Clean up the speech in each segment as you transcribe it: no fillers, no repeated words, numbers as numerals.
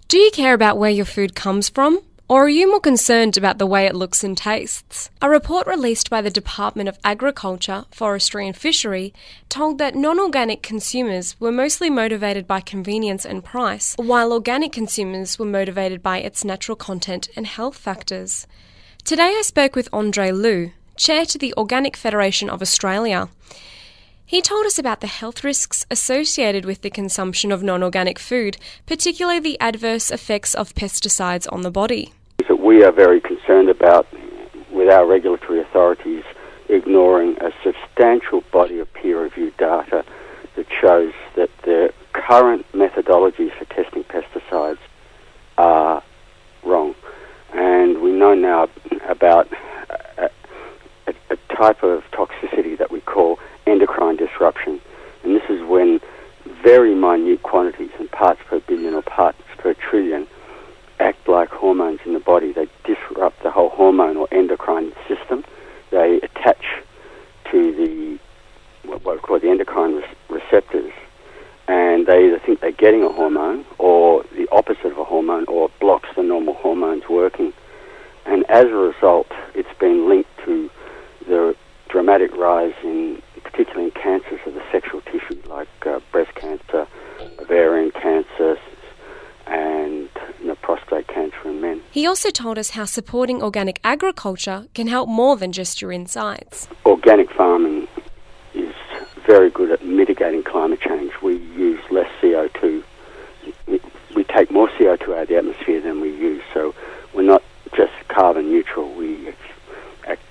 Do you care about where your food comes from? Or are you more concerned about the way it looks and tastes? A report released by the Department of Agriculture, Forestry and Fishery told that non-organic consumers were mostly motivated by convenience and price, while organic consumers were motivated by its natural content and health factors. Today I spoke with Andre Liu, Chair to the Organic Federation of Australia. He told us about the health risks associated with the consumption of non-organic food, particularly the adverse effects of pesticides on the body. That we are very concerned about, with our regulatory authorities, ignoring a substantial body of peer-reviewed data that shows that the current methodologies for testing pesticides are wrong. And we know now about a type of toxicity that we call endocrine disruption. And this is when very minute quantities in parts per billion or parts per trillion act like hormones in the body. They disrupt the whole hormone or endocrine system. They attach to the what we call the endocrine receptors, and they either think they're getting a hormone or the opposite of a hormone, or blocks the normal hormones working. And as a result, it's been linked to the dramatic rise in, particularly in cancers of the sexual tissue, like breast cancer, ovarian cancer, and prostate cancer in men. He also told us how supporting organic agriculture can help more than just your insides. Organic farming is very good at mitigating climate change. We use less CO2. We take more CO2 out of the atmosphere than we use, so we're not just carbon neutral. We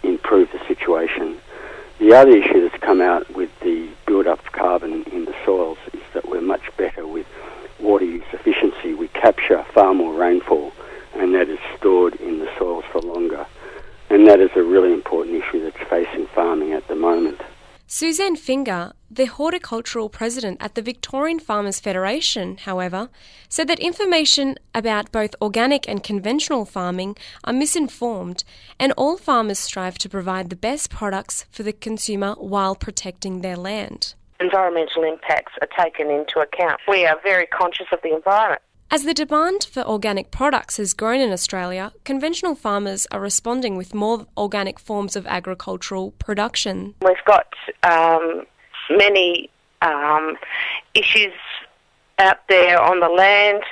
improve the situation. The other issue that's come out with the build-up of carbon in the soils is that we're much better with water use efficiency. We capture far more rainfall, and that is stored in the soils for longer. And that is a really important issue that's facing farming at the moment. Suzanne Finger, the horticultural president at the Victorian Farmers Federation, however, said that information about both organic and conventional farming are misinformed, and all farmers strive to provide the best products for the consumer while protecting their land. Environmental impacts are taken into account. We are very conscious of the environment. As the demand for organic products has grown in Australia, conventional farmers are responding with more organic forms of agricultural production. We've got many issues out there on the land.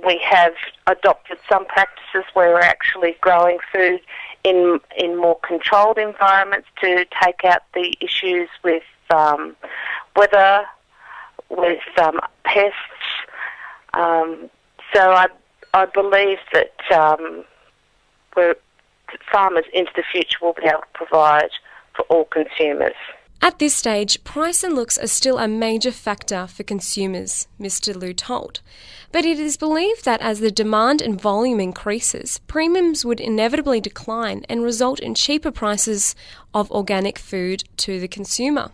We have adopted some practices where we're actually growing food in more controlled environments to take out the issues with weather, with pests. So I believe that farmers into the future will be able to provide for all consumers. At this stage, price and looks are still a major factor for consumers, Mr. Liu told. But it is believed that as the demand and volume increases, premiums would inevitably decline and result in cheaper prices of organic food to the consumer.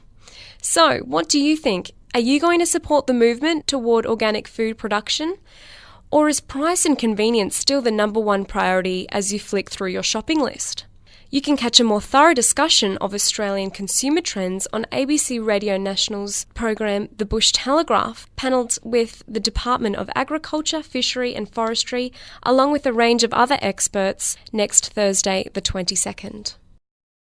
So, what do you think? Are you going to support the movement toward organic food production? Or is price and convenience still the number one priority as you flick through your shopping list? You can catch a more thorough discussion of Australian consumer trends on ABC Radio National's program The Bush Telegraph, panelled with the Department of Agriculture, Fishery and Forestry, along with a range of other experts, next Thursday the 22nd.